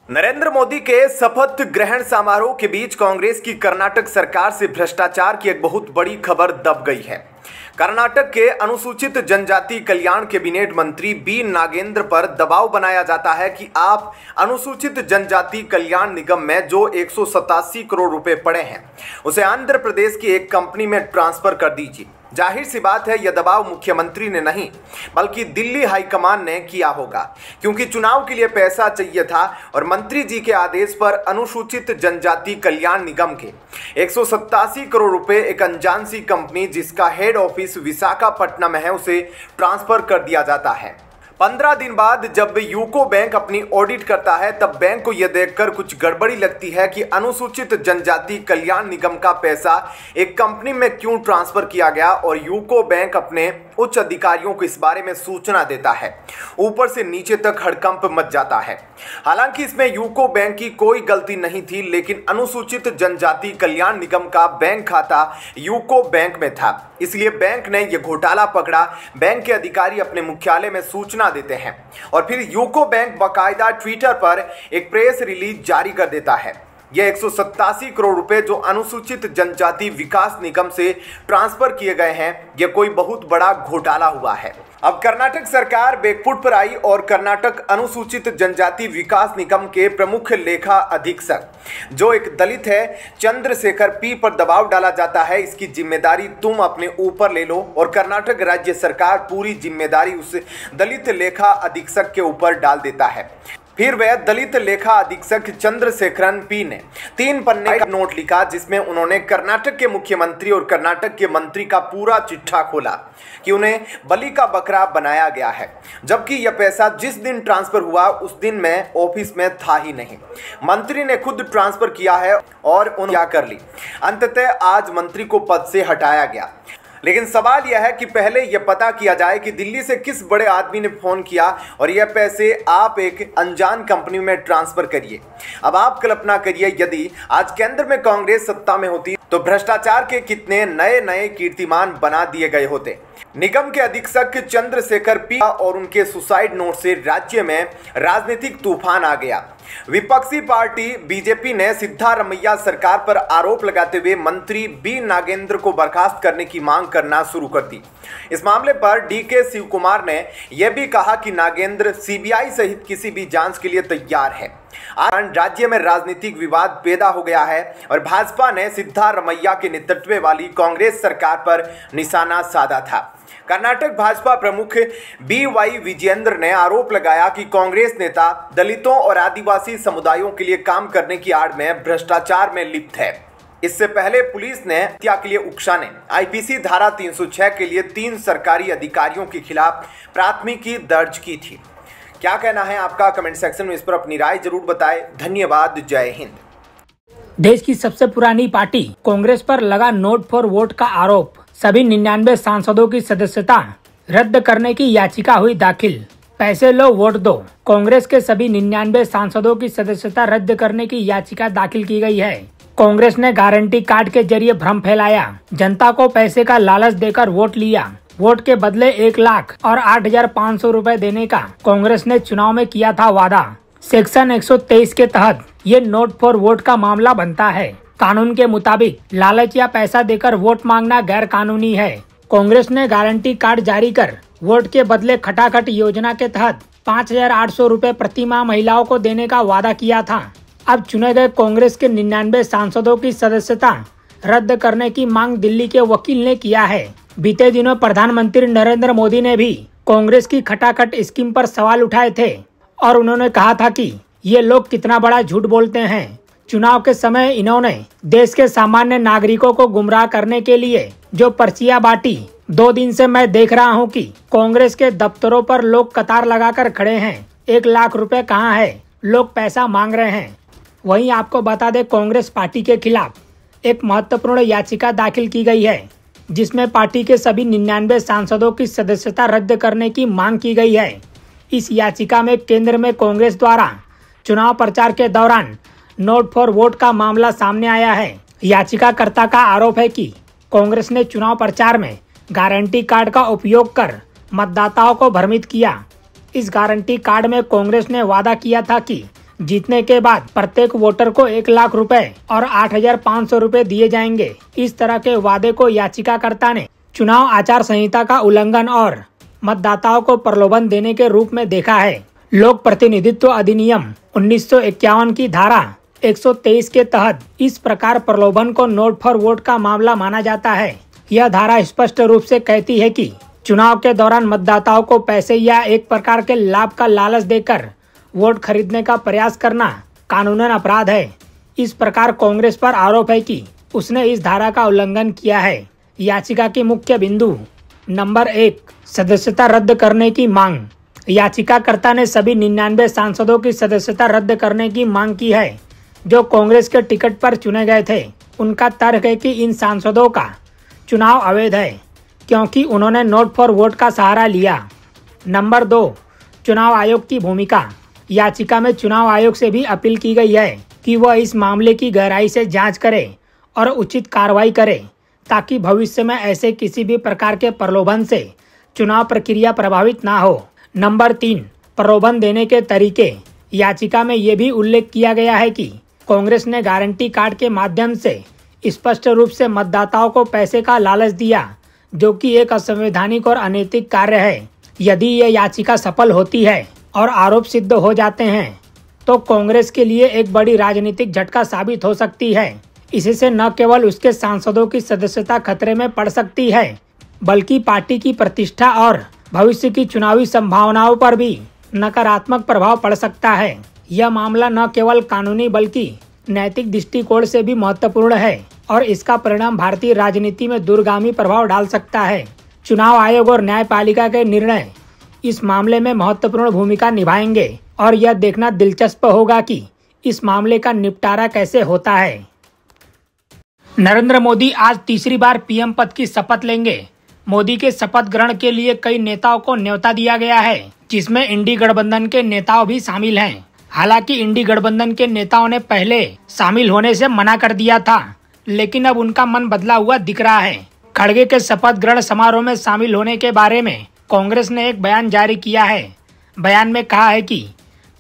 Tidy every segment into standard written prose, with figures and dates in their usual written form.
नरेंद्र मोदी के शपथ ग्रहण समारोह के बीच कांग्रेस की कर्नाटक सरकार से भ्रष्टाचार की एक बहुत बड़ी खबर दब गई है। कर्नाटक के अनुसूचित जनजाति कल्याण कैबिनेट मंत्री बी नागेंद्र पर दबाव बनाया जाता है कि आप अनुसूचित जनजाति कल्याण निगम में जो 187 करोड़ रुपए पड़े हैं उसे आंध्र प्रदेश की एक कंपनी में ट्रांसफर कर दीजिए। जाहिर सी बात है, यह दबाव मुख्यमंत्री ने नहीं बल्कि दिल्ली हाईकमान ने किया होगा, क्योंकि चुनाव के लिए पैसा चाहिए था और मंत्री जी के आदेश पर अनुसूचित जनजाति कल्याण निगम के 187 करोड़ रुपए एक अनजान सी कंपनी जिसका हेड ऑफिस विशाखापट्टनम है उसे ट्रांसफर कर दिया जाता है। 15 दिन बाद जब यूको बैंक अपनी ऑडिट करता है तब बैंक को यह देखकर कुछ गड़बड़ी लगती है कि अनुसूचित जनजाति कल्याण निगम का पैसा एक कंपनी में क्यों ट्रांसफर किया गया और यूको बैंक अपने उच्च अधिकारियों को इस बारे में सूचना देता है। ऊपर से नीचे तक हड़कंप मच जाता है। हालांकि इसमें यूको बैंक की कोई गलती नहीं थी, लेकिन अनुसूचित जनजाति कल्याण निगम का बैंक खाता यूको बैंक में था, इसलिए बैंक ने यह घोटाला पकड़ा। बैंक के अधिकारी अपने मुख्यालय में सूचना देते हैं और फिर यूको बैंक बाकायदा ट्विटर पर एक प्रेस रिलीज जारी कर देता है। यह 187 करोड़ रुपए जो अनुसूचित जनजाति विकास निगम से ट्रांसफर किए गए हैं, यह कोई बहुत बड़ा घोटाला हुआ है। अब कर्नाटक सरकार बैकफुट पर आई और कर्नाटक अनुसूचित जनजाति विकास निगम के प्रमुख लेखा अधीक्षक जो एक दलित है चंद्रशेखर पी पर दबाव डाला जाता है। इसकी जिम्मेदारी तुम अपने ऊपर ले लो और कर्नाटक राज्य सरकार पूरी जिम्मेदारी उस दलित लेखा अधीक्षक के ऊपर डाल देता है। फिर वह दलित लेखा अधीक्षक चंद्रशेखरन पी ने 3 पन्ने का नोट लिखा जिसमें उन्होंने कर्नाटक के मुख्यमंत्री और कर्नाटक के मंत्री का पूरा चिट्ठा खोला कि उन्हें बलि का बकरा बनाया गया है, जबकि यह पैसा जिस दिन ट्रांसफर हुआ उस दिन मैं ऑफिस में था ही नहीं। मंत्री ने खुद ट्रांसफर किया है और उन्होंने क्या कर ली। अंततः आज मंत्री को पद से हटाया गया। लेकिन सवाल यह है कि पहले यह पता किया जाए कि दिल्ली से किस बड़े आदमी ने फोन किया और यह पैसे आप एक अनजान कंपनी में ट्रांसफर करिए। अब आप कल्पना करिए, यदि आज केंद्र में कांग्रेस सत्ता में होती तो भ्रष्टाचार के कितने नए नए कीर्तिमान बना दिए गए होते। निगम के अधीक्षक चंद्रशेखर पी और उनके सुसाइड नोट से राज्य में राजनीतिक तूफान आ गया। विपक्षी पार्टी बीजेपी ने सिद्धारमैया सरकार पर आरोप लगाते हुए मंत्री बी नागेंद्र को बर्खास्त करने की मांग करना शुरू कर दी। इस मामले पर डीके शिव कुमार ने यह भी कहा कि नागेंद्र सीबीआई सहित किसी भी जांच के लिए तैयार है। आज राज्य में राजनीतिक विवाद पैदा हो गया है और भाजपा ने सिद्धारमैया के नेतृत्व वाली कांग्रेस सरकार पर निशाना साधा था। कर्नाटक भाजपा प्रमुख BY विजयेंद्र ने आरोप लगाया कि कांग्रेस नेता दलितों और आदिवासी समुदायों के लिए काम करने की आड़ में भ्रष्टाचार में लिप्त है। इससे पहले पुलिस ने हत्या के लिए उकसाने IPC धारा 306 के लिए 3 सरकारी अधिकारियों के खिलाफ प्राथमिकी दर्ज की थी। क्या कहना है आपका? कमेंट सेक्शन में इस पर अपनी राय जरूर बताएं। धन्यवाद। जय हिंद। देश की सबसे पुरानी पार्टी कांग्रेस पर लगा नोट फॉर वोट का आरोप। सभी 99 सांसदों की सदस्यता रद्द करने की याचिका हुई दाखिल। पैसे लो वोट दो। कांग्रेस के सभी 99 सांसदों की सदस्यता रद्द करने की याचिका दाखिल की गई है। कांग्रेस ने गारंटी कार्ड के जरिए भ्रम फैलाया, जनता को पैसे का लालच देकर वोट लिया। वोट के बदले 1 लाख और 8,500 रुपए देने का कांग्रेस ने चुनाव में किया था वादा। सेक्शन 123 के तहत ये नोट फॉर वोट का मामला बनता है। कानून के मुताबिक लालच या पैसा देकर वोट मांगना गैर कानूनी है। कांग्रेस ने गारंटी कार्ड जारी कर वोट के बदले खटाखट योजना के तहत 5,800 रुपए प्रति माह महिलाओं को देने का वादा किया था। अब चुने गए कांग्रेस के 99 सांसदों की सदस्यता रद्द करने की मांग दिल्ली के वकील ने किया है। बीते दिनों प्रधानमंत्री नरेंद्र मोदी ने भी कांग्रेस की खटाखट स्कीम पर सवाल उठाए थे और उन्होंने कहा था कि ये लोग कितना बड़ा झूठ बोलते हैं। चुनाव के समय इन्होंने देश के सामान्य नागरिकों को गुमराह करने के लिए जो पर्चियां बांटी। 2 दिन से मैं देख रहा हूं कि कांग्रेस के दफ्तरों पर लोग कतार लगाकर खड़े हैं। 1 लाख रुपए कहाँ है? लोग पैसा मांग रहे हैं। वहीं आपको बता दें, कांग्रेस पार्टी के खिलाफ एक महत्वपूर्ण याचिका दाखिल की गई है जिसमें पार्टी के सभी 99 सांसदों की सदस्यता रद्द करने की मांग की गई है। इस याचिका में केंद्र में कांग्रेस द्वारा चुनाव प्रचार के दौरान नोट फॉर वोट का मामला सामने आया है। याचिकाकर्ता का आरोप है कि कांग्रेस ने चुनाव प्रचार में गारंटी कार्ड का उपयोग कर मतदाताओं को भ्रमित किया। इस गारंटी कार्ड में कांग्रेस ने वादा किया था कि जीतने के बाद प्रत्येक वोटर को 1 लाख रुपए और 8,500 रुपए दिए जाएंगे। इस तरह के वादे को याचिकाकर्ता ने चुनाव आचार संहिता का उल्लंघन और मतदाताओं को प्रलोभन देने के रूप में देखा है। लोक प्रतिनिधित्व अधिनियम 1951 की धारा 123 के तहत इस प्रकार प्रलोभन को नोट फॉर वोट का मामला माना जाता है। यह धारा स्पष्ट रूप से कहती है कि चुनाव के दौरान मतदाताओं को पैसे या एक प्रकार के लाभ का लालच देकर वोट खरीदने का प्रयास करना कानूनन अपराध है। इस प्रकार कांग्रेस पर आरोप है कि उसने इस धारा का उल्लंघन किया है। याचिका की मुख्य बिंदु नंबर 1, सदस्यता रद्द करने की मांग। याचिकाकर्ता ने सभी 99 सांसदों की सदस्यता रद्द करने की मांग की है जो कांग्रेस के टिकट पर चुने गए थे। उनका तर्क है कि इन सांसदों का चुनाव अवैध है क्योंकि उन्होंने नोट फॉर वोट का सहारा लिया। नंबर 2, चुनाव आयोग की भूमिका। याचिका में चुनाव आयोग से भी अपील की गई है कि वह इस मामले की गहराई से जांच करे और उचित कार्रवाई करे ताकि भविष्य में ऐसे किसी भी प्रकार के प्रलोभन से चुनाव प्रक्रिया प्रभावित ना हो। नंबर 3, प्रलोभन देने के तरीके। याचिका में ये भी उल्लेख किया गया है कि कांग्रेस ने गारंटी कार्ड के माध्यम से स्पष्ट रूप से मतदाताओं को पैसे का लालच दिया जो कि एक असंवैधानिक और अनैतिक कार्य है। यदि ये याचिका सफल होती है और आरोप सिद्ध हो जाते हैं तो कांग्रेस के लिए एक बड़ी राजनीतिक झटका साबित हो सकती है। इससे न केवल उसके सांसदों की सदस्यता खतरे में पड़ सकती है बल्कि पार्टी की प्रतिष्ठा और भविष्य की चुनावी संभावनाओं पर भी नकारात्मक प्रभाव पड़ सकता है। यह मामला न केवल कानूनी बल्कि नैतिक दृष्टिकोण से भी महत्वपूर्ण है और इसका परिणाम भारतीय राजनीति में दूरगामी प्रभाव डाल सकता है। चुनाव आयोग और न्यायपालिका के निर्णय इस मामले में महत्वपूर्ण भूमिका निभाएंगे और यह देखना दिलचस्प होगा कि इस मामले का निपटारा कैसे होता है। नरेंद्र मोदी आज तीसरी बार पीएम पद की शपथ लेंगे। मोदी के शपथ ग्रहण के लिए कई नेताओं को न्योता दिया गया है जिसमें इंडी गठबंधन के नेताओं भी शामिल हैं। हालांकि इंडी गठबंधन के नेताओं ने पहले शामिल होने से मना कर दिया था लेकिन अब उनका मन बदला हुआ दिख रहा है। खड़गे के शपथ ग्रहण समारोह में शामिल होने के बारे में कांग्रेस ने एक बयान जारी किया है। बयान में कहा है कि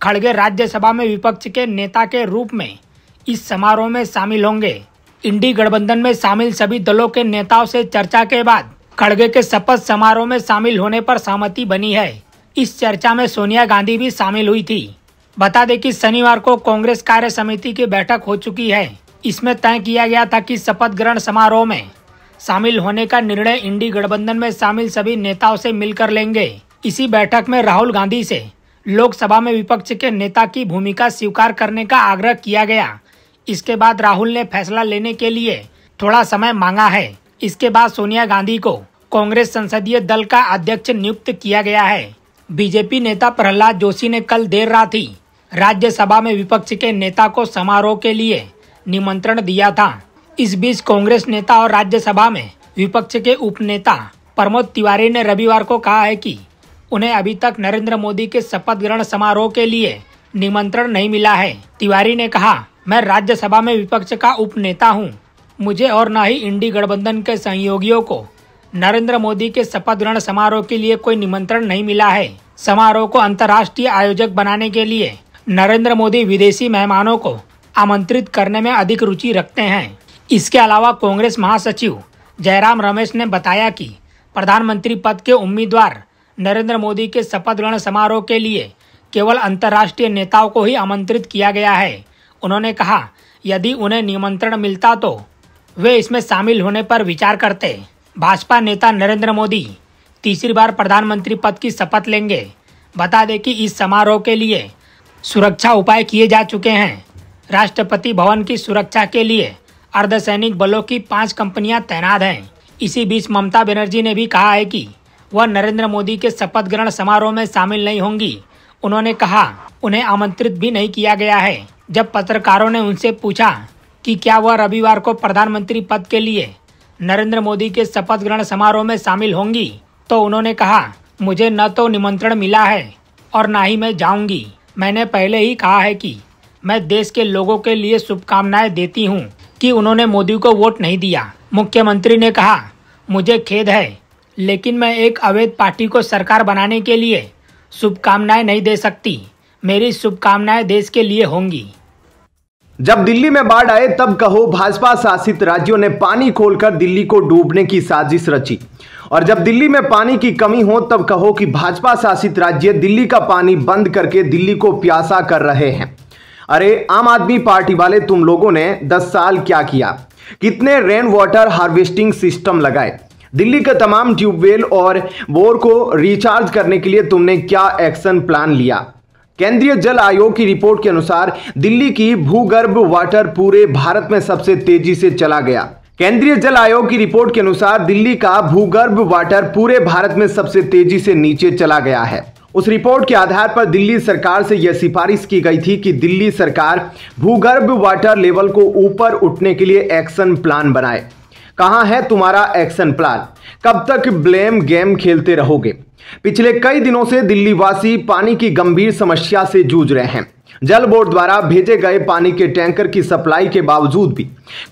खड़गे राज्यसभा में विपक्ष के नेता के रूप में इस समारोह में शामिल होंगे। इंडी गठबंधन में शामिल सभी दलों के नेताओं से चर्चा के बाद खड़गे के शपथ समारोह में शामिल होने पर सहमति बनी है। इस चर्चा में सोनिया गांधी भी शामिल हुई थी। बता दें कि शनिवार को कांग्रेस कार्य समिति की बैठक हो चुकी है। इसमें तय किया गया था कि शपथ ग्रहण समारोह में शामिल होने का निर्णय इंडी गठबंधन में शामिल सभी नेताओं से मिलकर लेंगे। इसी बैठक में राहुल गांधी से लोकसभा में विपक्ष के नेता की भूमिका स्वीकार करने का आग्रह किया गया। इसके बाद राहुल ने फैसला लेने के लिए थोड़ा समय मांगा है। इसके बाद सोनिया गांधी को कांग्रेस संसदीय दल का अध्यक्ष नियुक्त किया गया है। बीजेपी नेता प्रहलाद जोशी ने कल देर रात ही राज्यसभा में विपक्ष के नेता को समारोह के लिए निमंत्रण दिया था। इस बीच कांग्रेस नेता और राज्यसभा में विपक्ष के उपनेता प्रमोद तिवारी ने रविवार को कहा है कि उन्हें अभी तक नरेंद्र मोदी के शपथ ग्रहण समारोह के लिए निमंत्रण नहीं मिला है। तिवारी ने कहा, मैं राज्यसभा में विपक्ष का उपनेता हूं। मुझे और न ही इंडी गठबंधन के सहयोगियों को नरेंद्र मोदी के शपथ ग्रहण समारोह के लिए कोई निमंत्रण नहीं मिला है। समारोह को अंतर्राष्ट्रीय आयोजक बनाने के लिए नरेंद्र मोदी विदेशी मेहमानों को आमंत्रित करने में अधिक रुचि रखते हैं। इसके अलावा कांग्रेस महासचिव जयराम रमेश ने बताया कि प्रधानमंत्री पद के उम्मीदवार नरेंद्र मोदी के शपथ ग्रहण समारोह के लिए केवल अंतर्राष्ट्रीय नेताओं को ही आमंत्रित किया गया है। उन्होंने कहा, यदि उन्हें निमंत्रण मिलता तो वे इसमें शामिल होने पर विचार करते। भाजपा नेता नरेंद्र मोदी तीसरी बार प्रधानमंत्री पद की शपथ लेंगे। बता दें कि इस समारोह के लिए सुरक्षा उपाय किए जा चुके हैं। राष्ट्रपति भवन की सुरक्षा के लिए अर्धसैनिक बलों की 5 कंपनियां तैनात हैं। इसी बीच ममता बनर्जी ने भी कहा है कि वह नरेंद्र मोदी के शपथ ग्रहण समारोह में शामिल नहीं होंगी। उन्होंने कहा, उन्हें आमंत्रित भी नहीं किया गया है। जब पत्रकारों ने उनसे पूछा कि क्या वह रविवार को प्रधानमंत्री पद के लिए नरेंद्र मोदी के शपथ ग्रहण समारोह में शामिल होंगी तो उन्होंने कहा, मुझे न तो निमंत्रण मिला है और न ही मैं जाऊंगी। मैंने पहले ही कहा है कि मैं देश के लोगों के लिए शुभकामनाएं देती हूं कि उन्होंने मोदी को वोट नहीं दिया। मुख्यमंत्री ने कहा, मुझे खेद है लेकिन मैं एक अवैध पार्टी को सरकार बनाने के लिए शुभकामनाएं नहीं दे सकती। मेरी शुभकामनाएं देश के लिए होंगी। जब दिल्ली में बाढ़ आए तब कहो भाजपा शासित राज्यों ने पानी खोलकर दिल्ली को डूबने की साजिश रची, और जब दिल्ली में पानी की कमी हो तब कहो कि भाजपा शासित राज्य दिल्ली का पानी बंद करके दिल्ली को प्यासा कर रहे हैं। अरे आम आदमी पार्टी वाले, तुम लोगों ने 10 साल क्या किया? कितने रेन वाटर हार्वेस्टिंग सिस्टम लगाए? दिल्ली के तमाम ट्यूबवेल और बोर को रिचार्ज करने के लिए तुमने क्या एक्शन प्लान लिया? केंद्रीय जल आयोग की रिपोर्ट के अनुसार दिल्ली की भूगर्भ वाटर पूरे भारत में सबसे तेजी से चला गया। केंद्रीय जल आयोग की रिपोर्ट के अनुसार दिल्ली का भूगर्भ वाटर पूरे भारत में सबसे तेजी से नीचे चला गया है। उस रिपोर्ट के आधार पर दिल्ली सरकार से यह सिफारिश की गई थी कि दिल्ली सरकार भूगर्भ वाटर लेवल को ऊपर उठने के लिए एक्शन प्लान बनाए। कहां है तुम्हारा एक्शन प्लान? कब तक ब्लेम गेम खेलते रहोगे? पिछले कई दिनों से दिल्ली वासी पानी की गंभीर समस्या से जूझ रहे हैं। जल बोर्ड द्वारा भेजे गए पानी के टैंकर की सप्लाई के बावजूद भी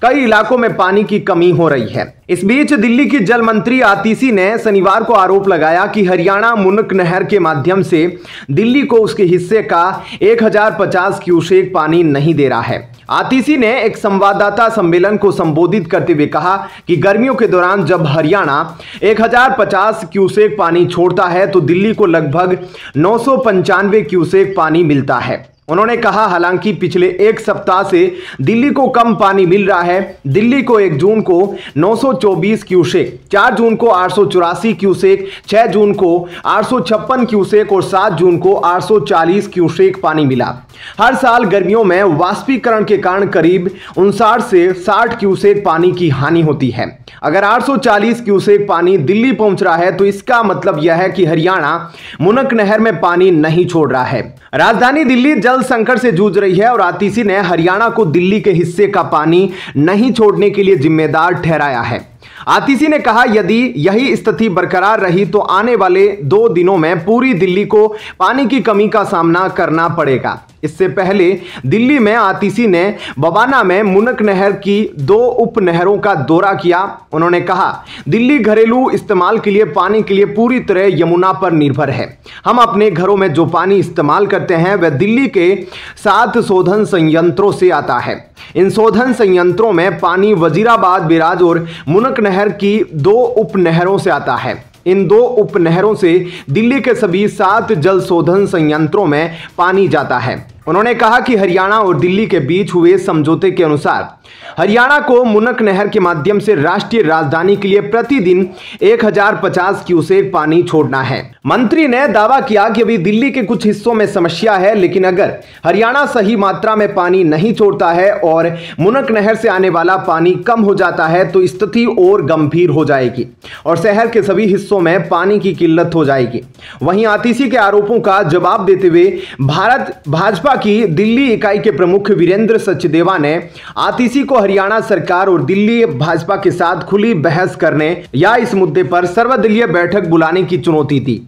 कई इलाकों में पानी की कमी हो रही है। इस बीच दिल्ली की जल मंत्री आतिशी ने शनिवार को आरोप लगाया कि हरियाणा मुनक नहर के माध्यम से दिल्ली को उसके हिस्से का 1050 क्यूसेक पानी नहीं दे रहा है। आतिशी ने एक संवाददाता सम्मेलन को संबोधित करते हुए कहा कि गर्मियों के दौरान जब हरियाणा 1050 क्यूसेक पानी छोड़ता है तो दिल्ली को लगभग 995 क्यूसेक पानी मिलता है। उन्होंने कहा, हालांकि पिछले एक सप्ताह से दिल्ली को कम पानी मिल रहा है। दिल्ली को 1 जून को 924 क्यूसेक, 4 जून को 884 क्यूसेक, 6 जून को 856 क्यूसेक और 7 जून को 840 क्यूसेक पानी मिला। हर साल गर्मियों में वाष्पीकरण के कारण करीब 59 से 60 क्यूसेक पानी की हानि होती है। अगर 840 क्यूसेक पानी दिल्ली पहुंच रहा है तो इसका मतलब यह है कि हरियाणा मुनक नहर में पानी नहीं छोड़ रहा है। राजधानी दिल्ली जल संकट से जूझ रही है और आतिशी ने हरियाणा को दिल्ली के हिस्से का पानी नहीं छोड़ने के लिए जिम्मेदार ठहराया है। आतिशी ने कहा, यदि यही स्थिति बरकरार रही तो आने वाले 2 दिनों में पूरी दिल्ली को पानी की कमी का सामना करना पड़ेगा। इससे पहले दिल्ली में आतिशी ने बवाना में मुनक नहर की 2 उप नहरों का दौरा किया। उन्होंने कहा, दिल्ली घरेलू इस्तेमाल के लिए पानी के लिए पूरी तरह यमुना पर निर्भर है। हम अपने घरों में जो पानी इस्तेमाल करते हैं वह दिल्ली के 7 शोधन संयंत्रों से आता है। इन शोधन संयंत्रों में पानी वजीराबाद, बिराज और मुनक नहर की 2 उप नहरों से आता है। इन 2 उप नहरों से दिल्ली के सभी 7 जल शोधन संयंत्रों में पानी जाता है। उन्होंने कहा कि हरियाणा और दिल्ली के बीच हुए समझौते के अनुसार हरियाणा को मुनक नहर के माध्यम से राष्ट्रीय राजधानी के लिए प्रतिदिन 1050 क्यूसेक पानी छोड़ना है। मंत्री ने दावा किया कि अभी दिल्ली के कुछ हिस्सों में समस्या है, लेकिन अगर हरियाणा सही मात्रा में पानी नहीं छोड़ता है और मुनक नहर से आने वाला पानी कम हो जाता है तो स्थिति और गंभीर हो जाएगी और शहर के सभी हिस्सों में पानी की किल्लत हो जाएगी। वहीं आतिशी के आरोपों का जवाब देते हुए भारत भाजपा की दिल्ली इकाई के प्रमुख वीरेंद्र सचदेवा ने आतिशी को हरियाणा सरकार और दिल्ली भाजपा के साथ खुली बहस करने या इस मुद्दे पर सर्वदलीय बैठक बुलाने की चुनौती दी।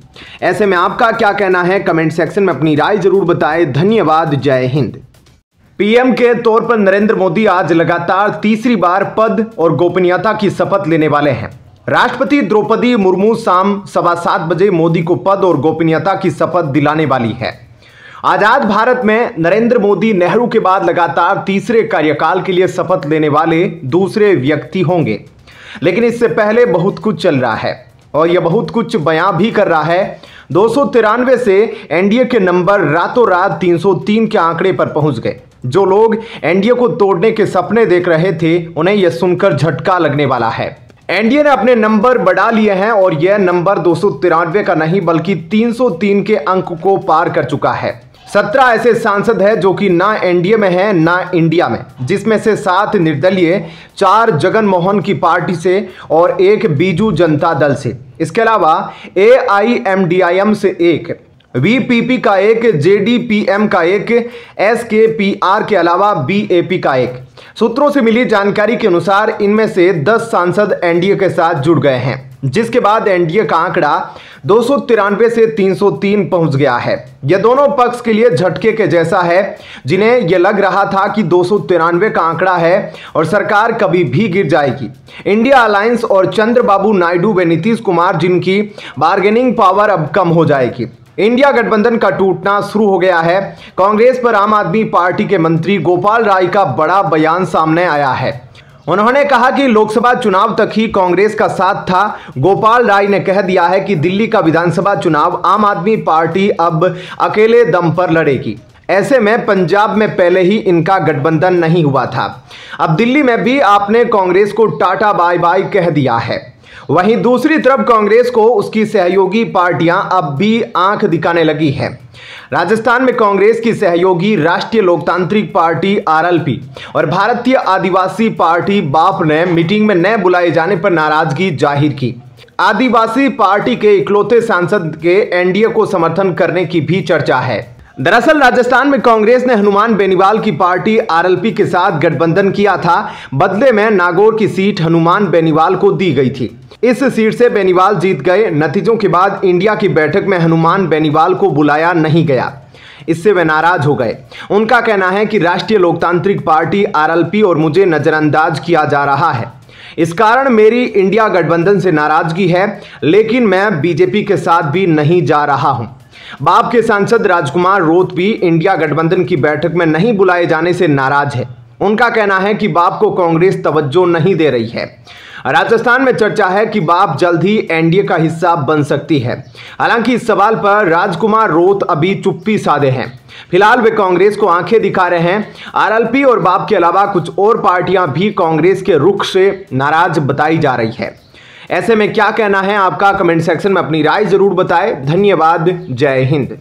ऐसे में आपका क्या कहना है? कमेंट सेक्शन में अपनी राय जरूर बताएं। धन्यवाद। जय हिंद। पीएम के तौर पर नरेंद्र मोदी आज लगातार तीसरी बार पद और गोपनीयता की शपथ लेने वाले हैं। राष्ट्रपति द्रौपदी मुर्मू शाम 7:15 बजे मोदी को पद और गोपनीयता की शपथ दिलाने वाली है। आजाद भारत में नरेंद्र मोदी नेहरू के बाद लगातार तीसरे कार्यकाल के लिए शपथ लेने वाले दूसरे व्यक्ति होंगे, लेकिन इससे पहले बहुत कुछ चल रहा है और यह बहुत कुछ बयां भी कर रहा है। 293 से एनडीए के नंबर रातों रात 303 के आंकड़े पर पहुंच गए। जो लोग एनडीए को तोड़ने के सपने देख रहे थे उन्हें यह सुनकर झटका लगने वाला है। एनडीए ने अपने नंबर बढ़ा लिए हैं और यह नंबर 293 का नहीं बल्कि 303 के अंक को पार कर चुका है। 17 ऐसे सांसद हैं जो कि ना एनडीए में हैं ना इंडिया में, जिसमें से 7 निर्दलीय, 4 जगन मोहन की पार्टी से और 1 बीजू जनता दल से। इसके अलावा AIMDIM से 1, VPP का 1, JDPM का 1, SKPR के अलावा BAP का 1। सूत्रों से मिली जानकारी के अनुसार इनमें से 10 सांसद एनडीए के साथ जुड़ गए हैं, जिसके बाद एनडीए का आंकड़ा 293 से 303 पहुंच गया है। यह दोनों पक्ष के लिए झटके के जैसा है, जिन्हें यह लग रहा था कि 293 का आंकड़ा है और सरकार कभी भी गिर जाएगी। इंडिया अलायंस और चंद्रबाबू नायडू व नीतीश कुमार, जिनकी बार्गेनिंग पावर अब कम हो जाएगी। इंडिया गठबंधन का टूटना शुरू हो गया है। कांग्रेस पर आम आदमी पार्टी के मंत्री गोपाल राय का बड़ा बयान सामने आया है। उन्होंने कहा कि लोकसभा चुनाव तक ही कांग्रेस का साथ था। गोपाल राय ने कह दिया है कि दिल्ली का विधानसभा चुनाव आम आदमी पार्टी अब अकेले दम पर लड़ेगी। ऐसे में पंजाब में पहले ही इनका गठबंधन नहीं हुआ था, अब दिल्ली में भी आपने कांग्रेस को टाटा बाय बाय कह दिया है। वहीं दूसरी तरफ कांग्रेस को उसकी सहयोगी पार्टियां अब भी आंख दिखाने लगी है। राजस्थान में कांग्रेस की सहयोगी राष्ट्रीय लोकतांत्रिक पार्टी आरएलपी और भारतीय आदिवासी पार्टी बाप ने मीटिंग में न बुलाए जाने पर नाराजगी जाहिर की। आदिवासी पार्टी के इकलौते सांसद के एनडीए को समर्थन करने की भी चर्चा है। दरअसल राजस्थान में कांग्रेस ने हनुमान बेनीवाल की पार्टी आरएलपी के साथ गठबंधन किया था। बदले में नागौर की सीट हनुमान बेनीवाल को दी गई थी। इस सीट से बेनीवाल जीत गए। नतीजों के बाद इंडिया की बैठक में हनुमान बेनीवाल को बुलाया नहीं गया। इससे वे नाराज हो गए। उनका कहना है कि राष्ट्रीय लोकतांत्रिक पार्टी आरएलपी और मुझे नजरअंदाज किया जा रहा है। इस कारण मेरी इंडिया गठबंधन से नाराजगी है, लेकिन मैं बीजेपी के साथ भी नहीं जा रहा हूं। बाप के सांसद राजकुमार रोत भी इंडिया गठबंधन की बैठक में नहीं बुलाए जाने से नाराज है। उनका कहना है कि बाप को कांग्रेस तवज्जो नहीं दे रही है। राजस्थान में चर्चा है कि बाप जल्द ही एनडीए का हिस्सा बन सकती है। हालांकि इस सवाल पर राजकुमार रोत अभी चुप्पी साधे हैं। फिलहाल वे कांग्रेस को आंखें दिखा रहे हैं। आरएलपी और बाप के अलावा कुछ और पार्टियां भी कांग्रेस के रुख से नाराज बताई जा रही है। ऐसे में क्या कहना है आपका, कमेंट सेक्शन में अपनी राय जरूर बताएं। धन्यवाद। जय हिंद।